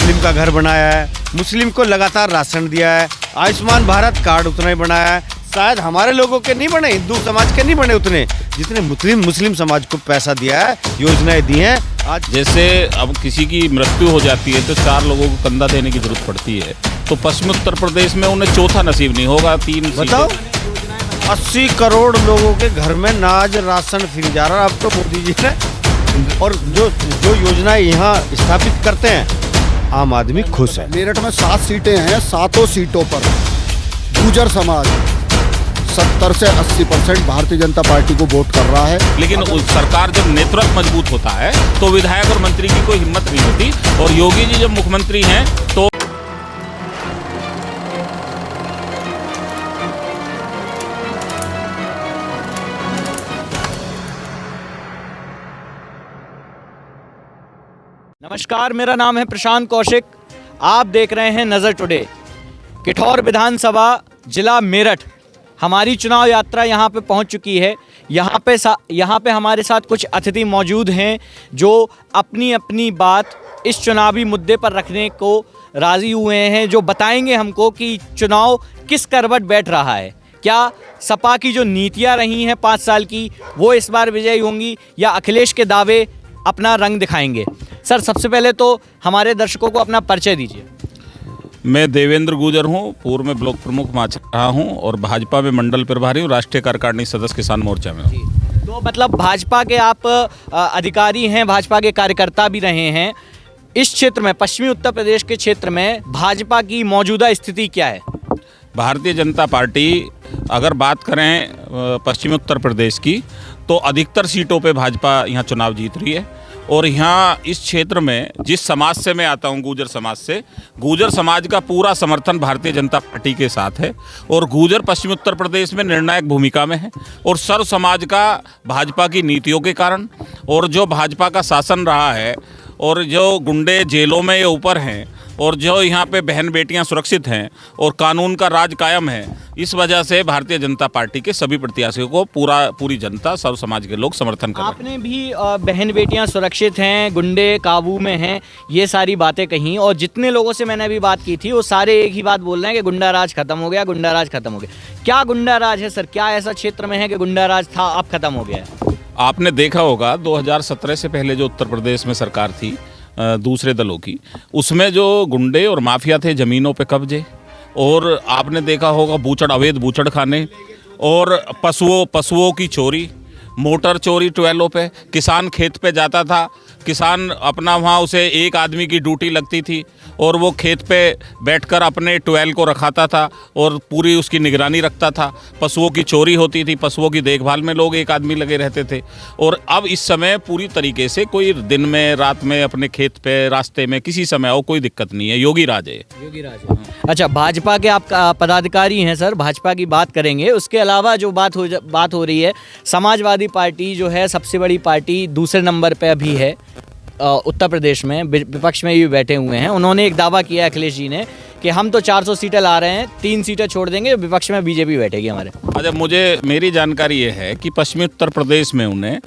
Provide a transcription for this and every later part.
मुस्लिम का घर बनाया है, मुस्लिम को लगातार राशन दिया है, आयुष्मान भारत कार्ड उतना ही बनाया है। शायद हमारे लोगों के नहीं बने, हिंदू समाज के नहीं बने उतने जितने मुस्लिम समाज को पैसा दिया है, योजनाएं दी हैं। आज जैसे अब किसी की मृत्यु हो जाती है तो 4 लोगों को कंधा देने की जरूरत पड़ती है, तो पश्चिमी उत्तर प्रदेश में उन्हें चौथा नसीब नहीं होगा। 3 बताओ, 80 करोड़ लोगों के घर में नाज राशन फ्री जा रहा है अब तो मोदी जी ने। और जो योजनाएं यहाँ स्थापित करते हैं, आम आदमी खुश है। मेरठ में 7 सीटें हैं, 7 सीटों पर गुर्जर समाज 70 से 80% भारतीय जनता पार्टी को वोट कर रहा है। लेकिन सरकार जब नेतृत्व मजबूत होता है तो विधायक और मंत्री की कोई हिम्मत नहीं होती। और योगी जी जब मुख्यमंत्री हैं तो नमस्कार, मेरा नाम है प्रशांत कौशिक। आप देख रहे हैं नज़र टुडे। किठौर विधानसभा जिला मेरठ, हमारी चुनाव यात्रा यहाँ पे पहुँच चुकी है। यहाँ पे हमारे साथ कुछ अतिथि मौजूद हैं जो अपनी अपनी बात इस चुनावी मुद्दे पर रखने को राज़ी हुए हैं, जो बताएंगे हमको कि चुनाव किस करवट बैठ रहा है। क्या सपा की जो नीतियाँ रही हैं 5 साल की, वो इस बार विजयी होंगी या अखिलेश के दावे अपना रंग दिखाएंगे। सर, सबसे पहले तो हमारे दर्शकों को अपना परिचय दीजिए। मैं देवेंद्र गुजर हूँ, पूर्व में ब्लॉक प्रमुख रहा हूँ और भाजपा में मंडल प्रभारी हूँ, राष्ट्रीय कार्यकारिणी सदस्य किसान मोर्चा में हूँ। तो मतलब भाजपा के आप अधिकारी हैं, भाजपा के कार्यकर्ता भी रहे हैं। इस क्षेत्र में, पश्चिमी उत्तर प्रदेश के क्षेत्र में भाजपा की मौजूदा स्थिति क्या है? भारतीय जनता पार्टी अगर बात करें पश्चिमी उत्तर प्रदेश की, तो अधिकतर सीटों पे भाजपा यहाँ चुनाव जीत रही है। और यहाँ इस क्षेत्र में जिस समाज से मैं आता हूँ, गुर्जर समाज से, गुर्जर समाज का पूरा समर्थन भारतीय जनता पार्टी के साथ है। और गुर्जर पश्चिमी उत्तर प्रदेश में निर्णायक भूमिका में है। और सर्व समाज का भाजपा की नीतियों के कारण, और जो भाजपा का शासन रहा है, और जो गुंडे जेलों में ये ऊपर हैं, और जो यहाँ पे बहन बेटियाँ सुरक्षित हैं, और कानून का राज कायम है, इस वजह से भारतीय जनता पार्टी के सभी प्रत्याशियों को पूरी जनता, सर्व समाज के लोग समर्थन कर रहे हैं। आपने भी बहन बेटियां सुरक्षित हैं, गुंडे काबू में हैं, ये सारी बातें कहीं, और जितने लोगों से मैंने अभी बात की थी वो सारे एक ही बात बोल रहे हैं कि गुंडा राज खत्म हो गया, गुंडा राज खत्म हो गया। क्या गुंडा राज है सर? क्या ऐसा क्षेत्र में है कि गुंडा राज था, अब खत्म हो गया है? आपने देखा होगा 2017 से पहले जो उत्तर प्रदेश में सरकार थी दूसरे दलों की, उसमें जो गुंडे और माफिया थे, ज़मीनों पे कब्जे, और आपने देखा होगा अवैध बूचड़ खाने, और पशुओं की चोरी, मोटर चोरी ट्वेलों पे। किसान खेत पे जाता था, किसान अपना वहाँ उसे एक आदमी की ड्यूटी लगती थी और वो खेत पे बैठकर अपने ट्वेल को रखाता था और पूरी उसकी निगरानी रखता था। पशुओं की चोरी होती थी, पशुओं की देखभाल में लोग एक आदमी लगे रहते थे। और अब इस समय पूरी तरीके से कोई दिन में, रात में, अपने खेत पे, रास्ते में, किसी समय हो, कोई दिक्कत नहीं है। योगी राज है, योगी राज है। अच्छा, भाजपा के आप पदाधिकारी हैं सर, भाजपा की बात करेंगे। उसके अलावा जो बात हो रही है, समाजवादी पार्टी जो है सबसे बड़ी पार्टी, दूसरे नंबर पे अभी है उत्तर प्रदेश में, विपक्ष में भी बैठे हुए हैं। उन्होंने एक दावा किया अखिलेश जी ने कि हम तो 400 सीटें ला रहे हैं, 3 सीटें छोड़ देंगे, विपक्ष में बीजेपी बैठेगी हमारे। अच्छा, मेरी जानकारी ये है कि पश्चिमी उत्तर प्रदेश में उन्हें,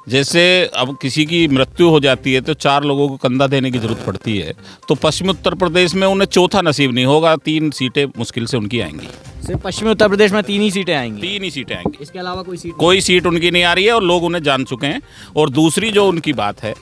जैसे अब किसी की मृत्यु हो जाती है तो 4 लोगों को कंधा देने की जरूरत पड़ती है, तो पश्चिमी उत्तर प्रदेश में उन्हें चौथा नसीब नहीं होगा। 3 सीटें मुश्किल से उनकी आएंगी। सिर्फ पश्चिमी उत्तर प्रदेश में 3 ही सीटें आएंगी? 3 ही सीटें आएंगी, इसके अलावा कोई सीट उनकी नहीं आ रही है और लोग उन्हें जान चुके हैं। और दूसरी जो उनकी बात है,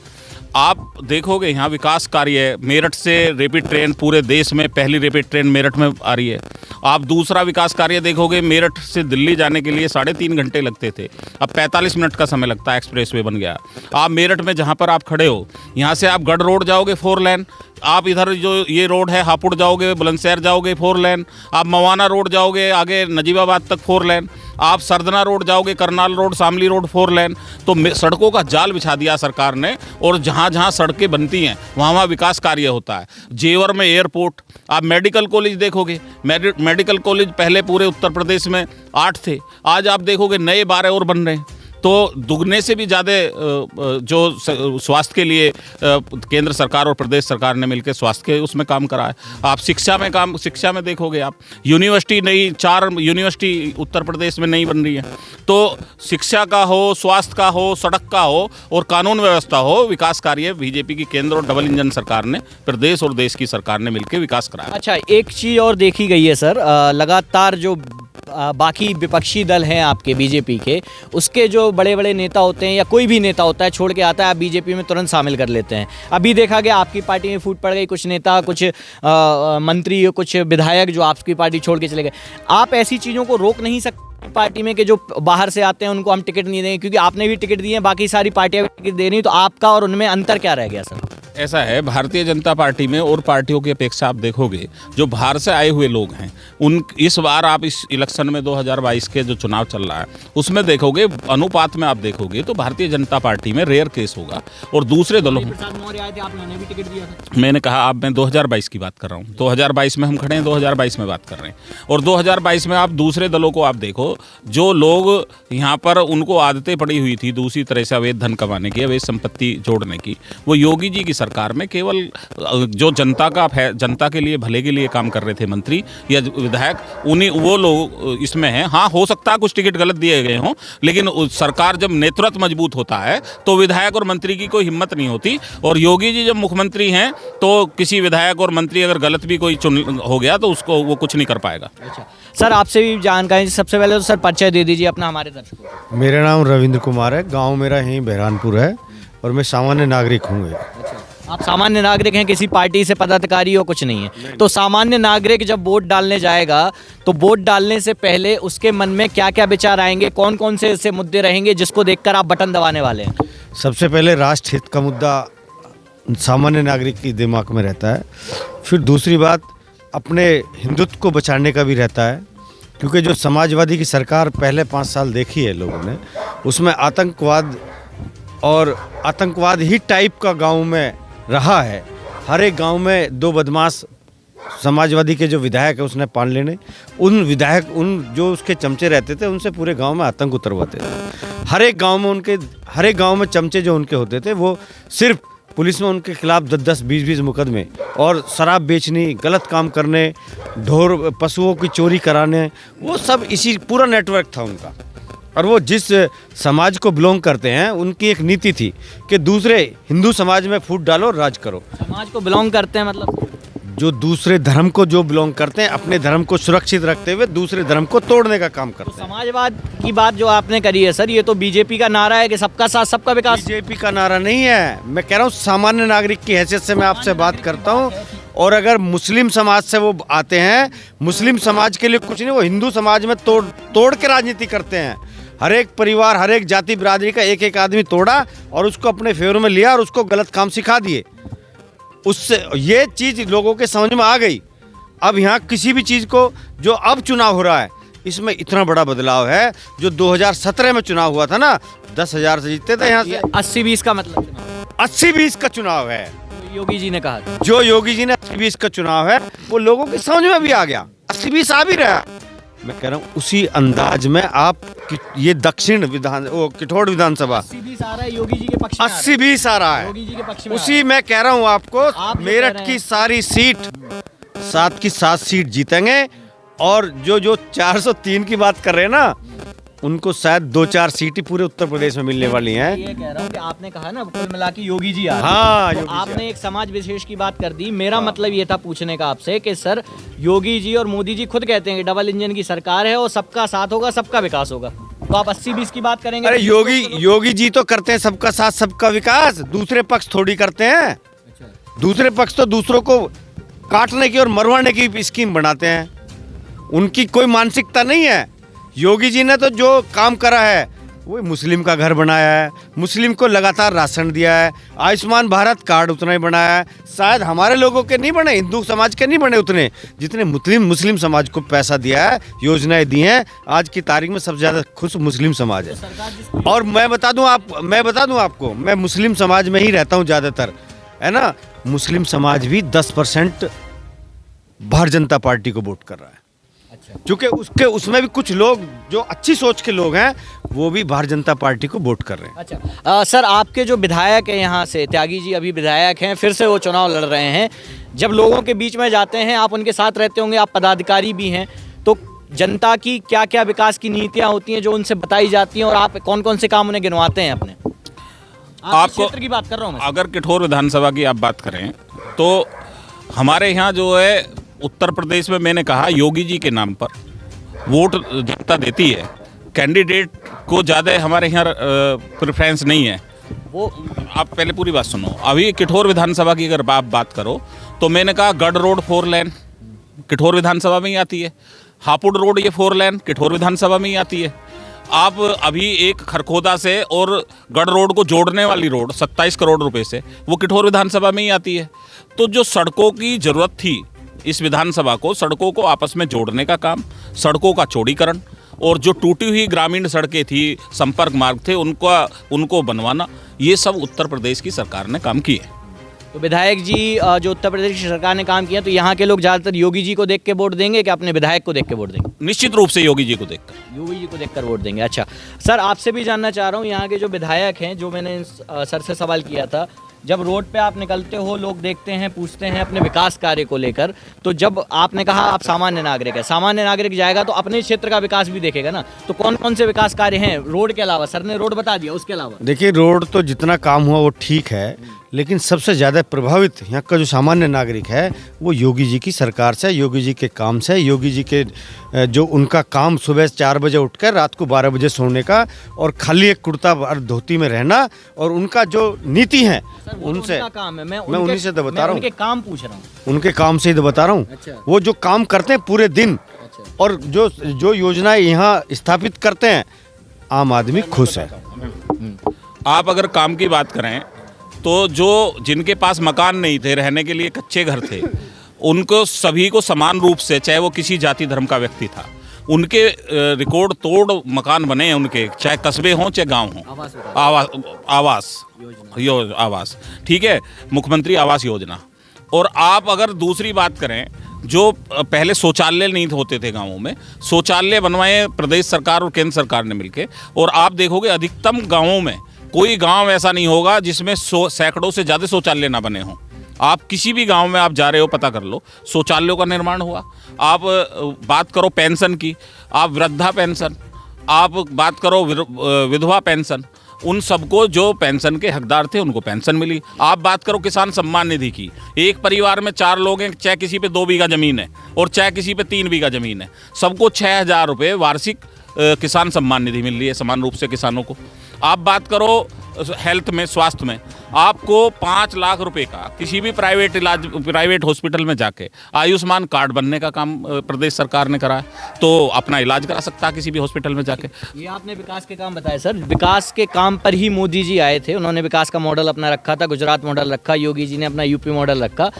आप देखोगे यहाँ विकास कार्य है। मेरठ से रैपिड ट्रेन, पूरे देश में पहली रैपिड ट्रेन मेरठ में आ रही है। आप दूसरा विकास कार्य देखोगे, मेरठ से दिल्ली जाने के लिए 3.5 घंटे लगते थे, अब 45 मिनट का समय लगता है, एक्सप्रेसवे बन गया। आप मेरठ में जहाँ पर आप खड़े हो, यहाँ से आप गढ़ रोड जाओगे 4 लेन, आप इधर जो ये रोड है हापुड़ जाओगे, बुलंदशहर जाओगे 4 लेन, आप मवाना रोड जाओगे आगे नजीबाबाद तक 4 लेन, आप सरदना रोड जाओगे, करनाल रोड, शामली रोड 4 लेन। तो सड़कों का जाल बिछा दिया सरकार ने, और जहाँ जहाँ सड़कें बनती हैं वहाँ विकास कार्य होता है। जेवर में एयरपोर्ट, आप मेडिकल कॉलेज देखोगे, मेडिकल कॉलेज पहले पूरे उत्तर प्रदेश में 8 थे, आज आप देखोगे नए 12 और बन रहे हैं। तो दुगने से भी ज़्यादा जो स्वास्थ्य के लिए केंद्र सरकार और प्रदेश सरकार ने मिलकर स्वास्थ्य के उसमें काम करा है। आप शिक्षा में देखोगे, आप यूनिवर्सिटी नई 4 यूनिवर्सिटी उत्तर प्रदेश में नहीं बन रही है। तो शिक्षा का हो, स्वास्थ्य का हो, सड़क का हो और कानून व्यवस्था हो, विकास कार्य बीजेपी की केंद्र और डबल इंजन सरकार ने, प्रदेश और देश की सरकार ने मिलकर विकास कराया। अच्छा, एक चीज़ और देखी गई है सर, लगातार जो बाकी विपक्षी दल हैं आपके बीजेपी के, उसके जो बड़े बड़े नेता होते हैं या कोई भी नेता होता है छोड़ के आता है, आप बीजेपी में तुरंत शामिल कर लेते हैं। अभी देखा गया आपकी पार्टी में फूट पड़ गई, कुछ नेता, कुछ मंत्री, कुछ विधायक जो आपकी पार्टी छोड़ के चले गए। आप ऐसी चीज़ों को रोक नहीं सकते पार्टी में कि जो बाहर से आते हैं उनको हम टिकट नहीं देंगे, क्योंकि आपने भी टिकट दिए हैं, बाकी सारी पार्टियां भी टिकट दे रही हैं, तो आपका और उनमें अंतर क्या रह गया सर? ऐसा है, भारतीय जनता पार्टी में और पार्टियों की अपेक्षा आप देखोगे जो बाहर से आए हुए लोग हैं, उन इस बार आप इस इलेक्शन में 2022 के जो चुनाव चल रहा है उसमें देखोगे, अनुपात में आप देखोगे तो भारतीय जनता पार्टी में रेयर केस होगा और दूसरे दलों में। आपने भी टिकट दिया था। मैंने कहा आप, मैं 2022 की बात कर रहा हूँ, 2022 में हम खड़े हैं, 2022 में बात कर रहे हैं। और 2022 में आप दूसरे दलों को आप देखो, जो लोग यहाँ पर उनको आदतें पड़ी हुई थी दूसरी तरह से अवैध धन कमाने की, अवैध संपत्ति जोड़ने की, वो योगी जी की सरकार में केवल जो जनता के लिए, भले के लिए काम कर रहे थे मंत्री या विधायक, उन्हीं वो लोग इसमें हैं। हाँ, हो सकता है कुछ टिकट गलत दिए गए हों, लेकिन सरकार जब नेतृत्व मजबूत होता है तो विधायक और मंत्री की कोई हिम्मत नहीं होती। और योगी जी जब मुख्यमंत्री हैं तो किसी विधायक और मंत्री अगर गलत भी कोई हो गया तो उसको वो कुछ नहीं कर पाएगा। अच्छा सर, आपसे भी जानकारी, सबसे पहले तो सर परिचय दे दीजिए अपना हमारे दर्शकों को। मेरा नाम रविंद्र कुमार है, गांव मेरा यहीं बहरानपुर है और मैं सामान्य नागरिक हूँ। आप सामान्य नागरिक हैं, किसी पार्टी से पदाधिकारी हो कुछ नहीं है। तो सामान्य नागरिक जब वोट डालने जाएगा तो वोट डालने से पहले उसके मन में क्या क्या विचार आएंगे, कौन कौन से ऐसे मुद्दे रहेंगे जिसको देखकर आप बटन दबाने वाले हैं? सबसे पहले राष्ट्र हित का मुद्दा सामान्य नागरिक के दिमाग में रहता है। फिर दूसरी बात अपने हिंदुत्व को बचाने का भी रहता है, क्योंकि जो समाजवादी की सरकार पहले 5 साल देखी है लोगों ने, उसमें आतंकवाद ही टाइप का गांव में रहा है। हर एक गांव में 2 बदमाश समाजवादी के जो विधायक है उसने पान लेने, उन जो उसके चमचे रहते थे उनसे पूरे गांव में आतंक उतरवाते थे। हर एक गांव में चमचे जो उनके होते थे वो सिर्फ पुलिस में उनके खिलाफ 10-10, 20-20 मुकदमे और शराब बेचनी, गलत काम करने, पशुओं की चोरी कराने, वो सब इसी पूरा नेटवर्क था उनका। और वो जिस समाज को बिलोंग करते हैं उनकी एक नीति थी कि दूसरे हिंदू समाज में फूट डालो, राज करो। समाज को बिलोंग करते हैं मतलब जो दूसरे धर्म को जो बिलोंग करते हैं, अपने धर्म को सुरक्षित रखते हुए दूसरे धर्म को तोड़ने का काम करते हैं। समाजवाद की बात जो आपने करी है सर, ये तो बीजेपी का नारा है कि सबका साथ सबका विकास। बीजेपी का नारा नहीं है, मैं कह रहा हूँ सामान्य नागरिक की हैसियत से मैं आपसे बात करता हूँ। और अगर मुस्लिम समाज से वो आते हैं, मुस्लिम समाज के लिए कुछ नहीं, वो हिंदू समाज में तोड़ के राजनीति करते हैं। हर एक परिवार, हर एक जाति बिरादरी का एक आदमी तोड़ा और उसको अपने फेवर में लिया और उसको गलत काम सिखा दिए। उससे ये चीज़ लोगों के समझ में आ गई। अब यहाँ किसी भी चीज़ को, जो अब चुनाव हो रहा है इसमें इतना बड़ा बदलाव है। जो 2017 में चुनाव हुआ था ना, 10,000 से जीतते थे यहाँ से। 80-20 का मतलब 80-20 का चुनाव है, योगी जी ने कहा था। जो योगी जी ने 80-20 का चुनाव है वो लोगों के समझ में भी आ गया। 80-20 आ भी रहा। मैं कह रहा हूँ उसी अंदाज में आप ये दक्षिण किठौड़ विधानसभा 80-20 आ रहा है, योगी जी के पक्ष में 80-20 आ रहा है, योगी जी के पक्ष में उसी मैं कह रहा हूँ आपको। आप मेरठ की सारी सीट 7 की 7 सीट जीतेंगे। और जो 403 की बात कर रहे हैं ना, उनको शायद 2-4 सीट ही पूरे उत्तर प्रदेश में मिलने वाली हैं। ये कह रहा हूँ कि आपने कहा ना कुल मिला के योगी जी आ रहे हैं। हाँ, तो आपने एक समाज विशेष की बात कर दी। मेरा मतलब ये था पूछने का आपसे कि सर, योगी जी और मोदी जी खुद कहते हैं कि डबल इंजन की सरकार है और सबका साथ होगा, सबका विकास होगा। तो आप 80-20 की बात करेंगे? अरे योगी जी तो करते हैं सबका साथ सबका विकास, दूसरे पक्ष थोड़ी करते हैं। दूसरे पक्ष तो दूसरों को काटने की और मरवाने की स्कीम बनाते हैं। उनकी कोई मानसिकता नहीं है। योगी जी ने तो जो काम करा है वो मुस्लिम का घर बनाया है, मुस्लिम को लगातार राशन दिया है, आयुष्मान भारत कार्ड उतना ही बनाया है। शायद हमारे लोगों के नहीं बने, हिंदू समाज के नहीं बने उतने, जितने मुस्लिम समाज को पैसा दिया है, योजनाएं दी हैं। आज की तारीख में सबसे ज़्यादा खुश मुस्लिम समाज है। और मैं बता दूं आपको, मैं मुस्लिम समाज में ही रहता हूं ज़्यादातर, है ना। मुस्लिम समाज भी 10% भारतीय जनता पार्टी को वोट कर रहा है। क्योंकि उसमें भी कुछ लोग जो अच्छी सोच के लोग हैं वो भी भारतीय जनता पार्टी को वोट कर रहे हैं। अच्छा सर, आपके जो विधायक हैं यहाँ से, त्यागी जी अभी विधायक हैं, फिर से वो चुनाव लड़ रहे हैं। जब लोगों के बीच में जाते हैं, आप उनके साथ रहते होंगे, आप पदाधिकारी भी हैं, तो जनता की क्या क्या विकास की नीतियाँ होती हैं जो उनसे बताई जाती हैं, और आप कौन कौन से काम उन्हें गिनवाते हैं अपने? आपको क्षेत्र की बात कर रहा हूँ मैं। अगर किठौर विधानसभा की आप बात करें तो हमारे यहाँ जो है उत्तर प्रदेश में, मैंने कहा योगी जी के नाम पर वोट जनता देती है, कैंडिडेट को ज़्यादा हमारे यहाँ प्रेफरेंस नहीं है। वो आप पहले पूरी बात सुनो। अभी किठौर विधानसभा की अगर आप बात करो तो मैंने कहा गढ़ रोड 4 लेन किठौर विधानसभा में ही आती है, हापुड़ रोड ये 4 लेन किठौर विधानसभा में ही आती है। आप अभी एक खरखोदा से और गढ़ रोड को जोड़ने वाली रोड 27 करोड़ रुपए से, वो किठौर विधानसभा में ही आती है। तो जो सड़कों की ज़रूरत थी इस विधानसभा को, सड़कों को आपस में जोड़ने का काम, सड़कों का चौड़ीकरण, और जो टूटी हुई ग्रामीण सड़कें थी, संपर्क मार्ग थे, उनको बनवाना, ये सब उत्तर प्रदेश की सरकार ने काम किए। तो विधायक जी जो उत्तर प्रदेश की सरकार ने काम किया, तो यहाँ के लोग ज़्यादातर योगी जी को देख के वोट देंगे कि अपने विधायक को देख के वोट देंगे? निश्चित रूप से योगी जी को देखकर वोट देंगे। अच्छा सर, आपसे भी जानना चाह रहा हूँ, यहाँ के जो विधायक हैं, जो मैंने सर से सवाल किया था, जब रोड पे आप निकलते हो, लोग देखते हैं, पूछते हैं अपने विकास कार्य को लेकर, तो जब आपने कहा आप सामान्य नागरिक है, सामान्य नागरिक जाएगा तो अपने क्षेत्र का विकास भी देखेगा ना, तो कौन कौन से विकास कार्य हैं रोड के अलावा? सर ने रोड बता दिया, उसके अलावा देखिए, रोड तो जितना काम हुआ वो ठीक है, लेकिन सबसे ज़्यादा प्रभावित यहाँ का जो सामान्य नागरिक है वो योगी जी की सरकार से, योगी जी के काम से, योगी जी के जो उनका काम सुबह 4 बजे उठकर रात को 12 बजे सोने का और खाली एक कुर्ता और धोती में रहना, और उनका जो नीति है उनसे काम है। मैं उन्हीं से तो बता रहा हूँ, उनके काम पूछ रहा हूँ, उनके काम से ही तो बता रहा हूँ। अच्छा। वो जो काम करते हैं पूरे दिन, और जो योजनाएं यहाँ स्थापित करते हैं, आम आदमी खुश है। आप अगर काम की बात करें तो जो जिनके पास मकान नहीं थे, रहने के लिए कच्चे घर थे, उनको सभी को समान रूप से, चाहे वो किसी जाति धर्म का व्यक्ति था, उनके रिकॉर्ड तोड़ मकान बने हैं उनके, चाहे कस्बे हों चाहे गांव हों। आवास ठीक है, मुख्यमंत्री आवास योजना। और आप अगर दूसरी बात करें, जो पहले शौचालय नहीं होते थे गांवों में, शौचालय बनवाए प्रदेश सरकार और केंद्र सरकार ने मिलकर, और आप देखोगे अधिकतम गाँवों में कोई गांव ऐसा नहीं होगा जिसमें सैकड़ों से ज़्यादा शौचालय ना बने हों। आप किसी भी गांव में आप जा रहे हो, पता कर लो, शौचालयों का निर्माण हुआ। आप बात करो पेंशन की, आप वृद्धा पेंशन, आप बात करो विधवा पेंशन, उन सबको जो पेंशन के हकदार थे उनको पेंशन मिली। आप बात करो किसान सम्मान निधि की, एक परिवार में 4 लोग हैं, चाहे किसी पे 2 बीघा ज़मीन है और चाहे किसी पे 3 बीघा ज़मीन है, सबको 6,000 रुपये वार्षिक किसान सम्मान निधि मिल रही है समान रूप से किसानों को। आप बात करो हेल्थ में, स्वास्थ्य में, आपको 5 लाख रुपए का किसी भी प्राइवेट हॉस्पिटल में जाके आयुष्मान कार्ड बनने का काम प्रदेश सरकार ने करा है, तो अपना इलाज करा सकता है किसी भी हॉस्पिटल में जाके। ये आपने विकास के काम बताए सर, विकास के काम पर ही मोदी जी आए थे, उन्होंने विकास का मॉडल अपना रखा था, गुजरात मॉडल रखा, योगी जी ने अपना यूपी मॉडल रखा।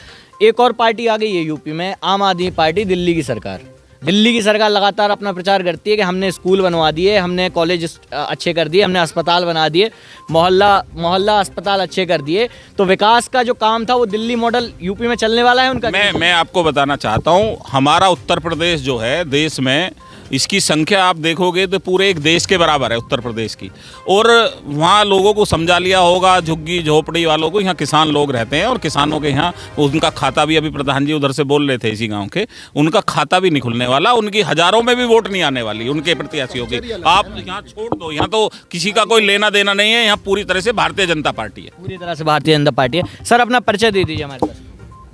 एक और पार्टी आ गई है यूपी में, आम आदमी पार्टी, दिल्ली की सरकार। दिल्ली की सरकार लगातार अपना प्रचार करती है कि हमने स्कूल बनवा दिए, हमने कॉलेज अच्छे कर दिए, हमने अस्पताल बना दिए, मोहल्ला अस्पताल अच्छे कर दिए। तो विकास का जो काम था वो दिल्ली मॉडल यूपी में चलने वाला है उनका? मैं आपको बताना चाहता हूँ, हमारा उत्तर प्रदेश जो है देश में, इसकी संख्या आप देखोगे तो पूरे एक देश के बराबर है उत्तर प्रदेश की। और वहाँ लोगों को समझा लिया होगा, झुग्गी झोपड़ी वालों को, यहाँ किसान लोग रहते हैं और किसानों के यहाँ उनका खाता भी, अभी प्रधान जी उधर से बोल रहे थे इसी गांव के, उनका खाता भी नहीं खुलने वाला, उनकी हजारों में भी वोट नहीं आने वाली उनके प्रत्याशियों की। आप यहाँ छोड़ दो, यहाँ तो किसी का कोई लेना देना नहीं है, यहाँ पूरी तरह से भारतीय जनता पार्टी है, पूरी तरह से भारतीय जनता पार्टी है। सर अपना परिचय दे दीजिए हमारे पास।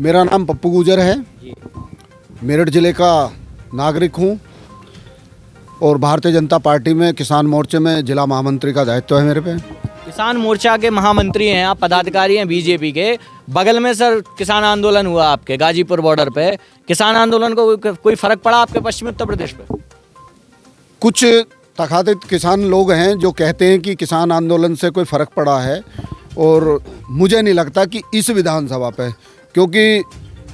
मेरा नाम पप्पू गुजर है, मेरठ जिले का नागरिक हूँ और भारतीय जनता पार्टी में किसान मोर्चे में जिला महामंत्री का दायित्व है मेरे पे। किसान मोर्चा के महामंत्री हैं आप, पदाधिकारी हैं बीजेपी के। बगल में सर किसान आंदोलन हुआ आपके गाजीपुर बॉर्डर पे, किसान आंदोलन को कोई फर्क पड़ा आपके पश्चिमी उत्तर प्रदेश पे? कुछ तथाकथित किसान लोग हैं जो कहते हैं कि किसान आंदोलन से कोई फ़र्क पड़ा है, और मुझे नहीं लगता कि इस विधानसभा पे, क्योंकि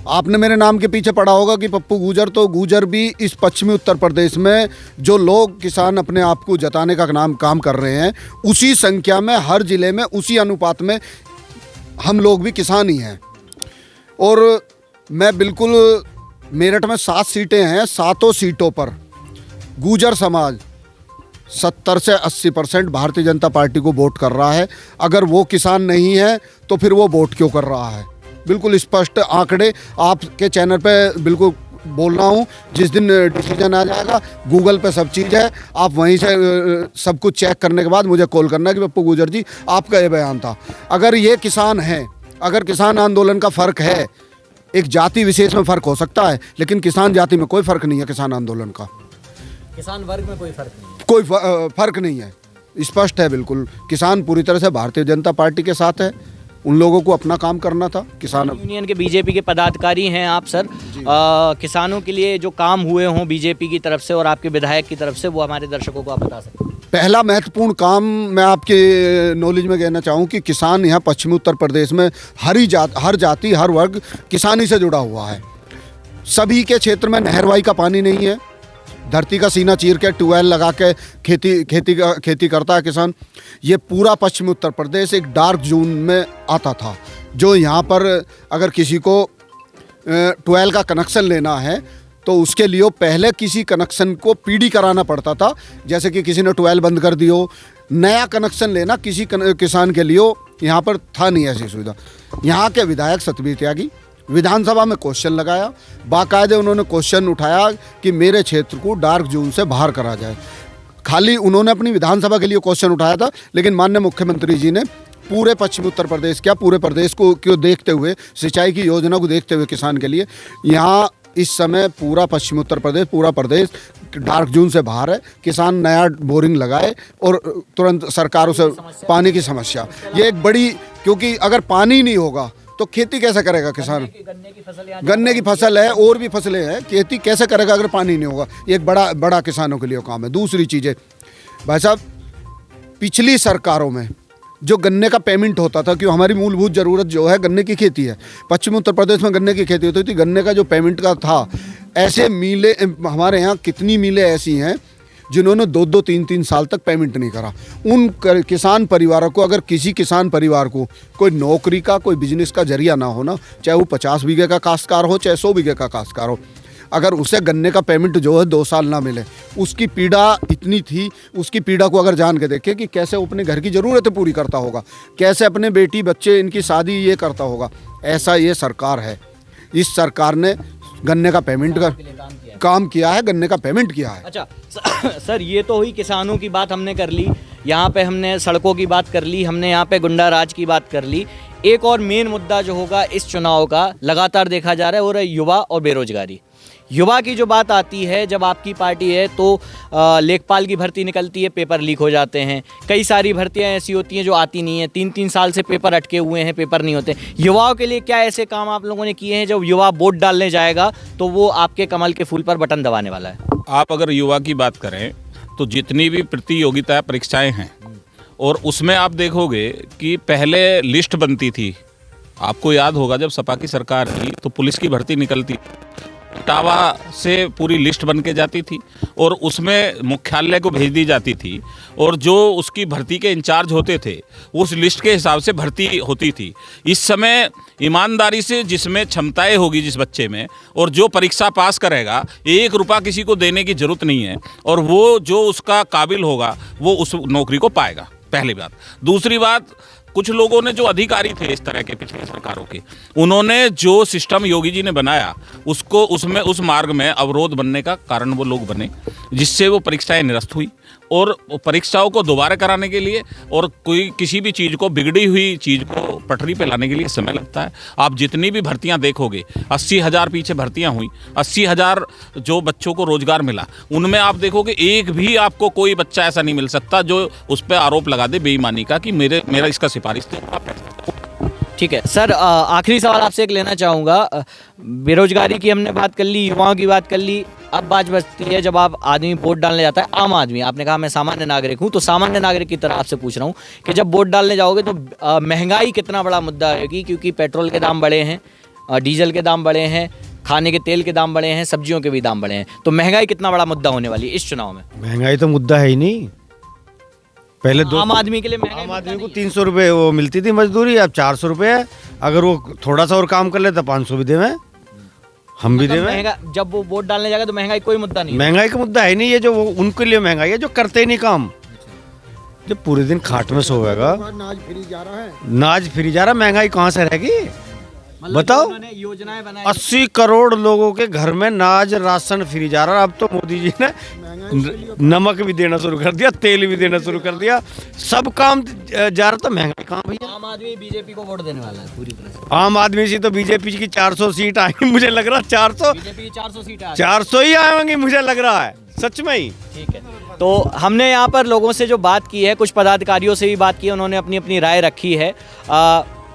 आपने मेरे नाम के पीछे पढ़ा होगा कि पप्पू गुजर, तो गुजर भी इस पश्चिमी उत्तर प्रदेश में जो लोग किसान अपने आप को जताने का काम कर रहे हैं, उसी संख्या में हर ज़िले में, उसी अनुपात में हम लोग भी किसान ही हैं। और मैं बिल्कुल मेरठ में 7 सीटें हैं, 7 सीटों पर गुर्जर समाज 70 से 80% भारतीय जनता पार्टी को वोट कर रहा है। अगर वो किसान नहीं है तो फिर वो वोट क्यों कर रहा है? बिल्कुल स्पष्ट आंकड़े आपके चैनल पे बिल्कुल बोल रहा हूँ। जिस दिन डिसीजन आ जाएगा, गूगल पे सब चीज़ है, आप वहीं से सब कुछ चेक करने के बाद मुझे कॉल करना कि पप्पू गुर्जर जी आपका ये बयान था। अगर ये किसान है, अगर किसान आंदोलन का फ़र्क है, एक जाति विशेष में फ़र्क हो सकता है, लेकिन किसान जाति में कोई फ़र्क नहीं है। किसान आंदोलन का किसान वर्ग में कोई फर्क नहीं है। कोई फ़र्क नहीं है, स्पष्ट है बिल्कुल। किसान पूरी तरह से भारतीय जनता पार्टी के साथ है। उन लोगों को अपना काम करना था। किसान यूनियन के बीजेपी के पदाधिकारी हैं आप सर। किसानों के लिए जो काम हुए हों बीजेपी की तरफ से और आपके विधायक की तरफ से, वो हमारे दर्शकों को आप बता सकते हैं। पहला महत्वपूर्ण काम मैं आपके नॉलेज में कहना चाहूँ कि किसान यहाँ पश्चिमी उत्तर प्रदेश में हर जाति हर वर्ग किसानी से जुड़ा हुआ है। सभी के क्षेत्र में नहरवाई का पानी नहीं है। धरती का सीना चीर के ट्यूबवेल लगा के खेती करता है किसान। ये पूरा पश्चिमी उत्तर प्रदेश एक डार्क जोन में आता था, जो यहाँ पर अगर किसी को ट्यूबवेल का कनेक्शन लेना है तो उसके लिए पहले किसी कनेक्शन को पीडी कराना पड़ता था। जैसे कि किसी ने ट्यूबवेल बंद कर दियो, नया कनेक्शन लेना किसी किसान के लिए यहाँ पर था नहीं ऐसी सुविधा। यहाँ के विधायक सतबीर त्यागी विधानसभा में क्वेश्चन लगाया, बाकायदे उन्होंने क्वेश्चन उठाया कि मेरे क्षेत्र को डार्क जोन से बाहर करा जाए। खाली उन्होंने अपनी विधानसभा के लिए क्वेश्चन उठाया था, लेकिन माननीय मुख्यमंत्री जी ने पूरे पश्चिमी उत्तर प्रदेश क्या पूरे प्रदेश को देखते हुए, सिंचाई की योजना को देखते हुए किसान के लिए यहाँ इस समय पूरा पश्चिमी उत्तर प्रदेश, पूरा प्रदेश डार्क जोन से बाहर है। किसान नया बोरिंग लगाए और तुरंत सरकारों से पानी की समस्या, ये एक बड़ी, क्योंकि अगर पानी नहीं होगा तो खेती कैसे करेगा किसान? गन्ने की फसल है और भी फसलें हैं, खेती कैसे करेगा अगर पानी नहीं होगा? ये एक बड़ा किसानों के लिए काम है। दूसरी चीज़ें भाई साहब, पिछली सरकारों में जो गन्ने का पेमेंट होता था, क्यों हमारी मूलभूत ज़रूरत जो है गन्ने की खेती है। पश्चिमी उत्तर प्रदेश में गन्ने की खेती होती थी, गन्ने का जो पेमेंट का था, ऐसे मिले हमारे यहाँ कितनी मिलें ऐसी हैं जिन्होंने 2-2, 3-3 साल तक पेमेंट नहीं करा। उन किसान परिवारों को, अगर किसी किसान परिवार को कोई नौकरी का, कोई बिजनेस का जरिया ना हो ना, चाहे वो 50 बीघे का काश्तकार हो, चाहे 100 बीघे का काश्तकार हो, अगर उसे गन्ने का पेमेंट जो है 2 साल ना मिले, उसकी पीड़ा इतनी थी। उसकी पीड़ा को अगर जान के देखे कि कैसे वो अपने घर की ज़रूरतें पूरी करता होगा, कैसे अपने बेटी बच्चे इनकी शादी ये करता होगा, ऐसा ये सरकार है। इस सरकार ने गन्ने का पेमेंट का काम किया है, गन्ने का पेमेंट किया है। अच्छा सर, ये तो हुई किसानों की बात हमने कर ली, यहाँ पे हमने सड़कों की बात कर ली, हमने यहाँ पे गुंडा राज की बात कर ली। एक और मेन मुद्दा जो होगा इस चुनाव का लगातार देखा जा रहा है, वो है युवा और बेरोजगारी। युवा की जो बात आती है, जब आपकी पार्टी है तो लेखपाल की भर्ती निकलती है, पेपर लीक हो जाते हैं। कई सारी भर्तियां ऐसी होती हैं जो आती नहीं हैं, 3-3 साल से पेपर अटके हुए हैं, पेपर नहीं होते। युवाओं के लिए क्या ऐसे काम आप लोगों ने किए हैं जब युवा वोट डालने जाएगा तो वो आपके कमल के फूल पर बटन दबाने वाला है? आप अगर युवा की बात करें तो जितनी भी प्रतियोगिता परीक्षाएं हैं, और उसमें आप देखोगे कि पहले लिस्ट बनती थी। आपको याद होगा जब सपा की सरकार थी तो पुलिस की भर्ती निकलती, टावा से पूरी लिस्ट बन के जाती थी और उसमें मुख्यालय को भेज दी जाती थी, और जो उसकी भर्ती के इंचार्ज होते थे उस लिस्ट के हिसाब से भर्ती होती थी। इस समय ईमानदारी से जिसमें क्षमताएं होगी जिस बच्चे में, और जो परीक्षा पास करेगा, 1 रुपया किसी को देने की जरूरत नहीं है, और वो जो उसका काबिल होगा वो उस नौकरी को पाएगा। पहली बात। दूसरी बात, कुछ लोगों ने जो अधिकारी थे इस तरह के पिछली सरकारों के, उन्होंने जो सिस्टम योगी जी ने बनाया उसको उसमें उस मार्ग में अवरोध बनने का कारण वो लोग बने, जिससे वो परीक्षाएं निरस्त हुई। और परीक्षाओं को दोबारा कराने के लिए और कोई किसी भी चीज़ को, बिगड़ी हुई चीज़ को पटरी पे लाने के लिए समय लगता है। आप जितनी भी भर्तियां देखोगे, 80,000 पीछे भर्तियां हुई, 80,000 जो बच्चों को रोजगार मिला, उनमें आप देखोगे एक भी आपको कोई बच्चा ऐसा नहीं मिल सकता जो उस पर आरोप लगा दे बेईमानी का कि मेरा इसका सिफारिश थे। ठीक है सर, आखिरी सवाल आपसे एक लेना चाहूँगा। बेरोजगारी की हमने बात कर ली, युवाओं की बात कर ली, अब बात बचती है जब आप आदमी वोट डालने जाता है, आम आदमी। आपने कहा मैं सामान्य नागरिक हूँ, तो सामान्य नागरिक की तरह आपसे पूछ रहा हूँ कि जब वोट डालने जाओगे तो महंगाई कितना बड़ा मुद्दा है? क्योंकि पेट्रोल के दाम बढ़े हैं, डीजल के दाम बढ़े हैं, खाने के तेल के दाम बढ़े हैं, सब्जियों के भी दाम बढ़े हैं, तो महंगाई कितना बड़ा मुद्दा होने वाली है इस चुनाव में? महंगाई तो मुद्दा है ही नहीं। पहले आम आदमी के लिए महंगाई, आम आदमी को 300 रुपये वो मिलती थी मजदूरी, अब 400 रुपये है। अगर वो थोड़ा सा और काम कर ले तो 500 भी देवें। हम भी दे मतलब रहे हैं। महंगा, जब वो वोट डालने जाएगा तो महंगाई कोई मुद्दा नहीं है। महंगाई का मुद्दा है नहीं, ये जो उनके लिए महंगाई है जो करते ही नहीं काम। जब पूरे दिन खाट में सोएगा, नाज फ्री जा रहा है। नाज फ्री जा रहा, महंगाई कहाँ से रहेगी? मतलब बताओ। जो उन्होंने योजनाएं बनाई 80 करोड़ लोगों के घर में नाज राशन फ्री जा रहा है। अब तो मोदी जी ने नमक भी देना शुरू कर दिया, तेल भी देना शुरू कर दिया, सब काम जा रहा। तो महंगाई कहाँ भैया? आम आदमी बीजेपी को वोट देने वाला है पूरी तरह से। आम आदमी से तो बीजेपी की 400 सीट आएंगी, मुझे लग रहा 400 बीजेपी की 400 सीटें आ 400 ही आएंगी, मुझे लग रहा है सच में ही। ठीक है। तो हमने यहाँ पर लोगों से जो बात की है, कुछ पदाधिकारियों से भी बात की है, उन्होंने अपनी अपनी राय रखी है।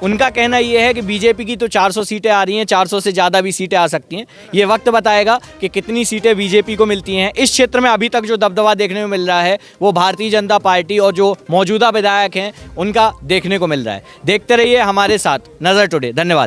उनका कहना ये है कि बीजेपी की तो 400 सीटें आ रही हैं, 400 से ज़्यादा भी सीटें आ सकती हैं। ये वक्त बताएगा कि कितनी सीटें बीजेपी को मिलती हैं। इस क्षेत्र में अभी तक जो दबदबा देखने को मिल रहा है वो भारतीय जनता पार्टी और जो मौजूदा विधायक हैं उनका देखने को मिल रहा है। देखते रहिए हमारे साथ नज़र टुडे। धन्यवाद।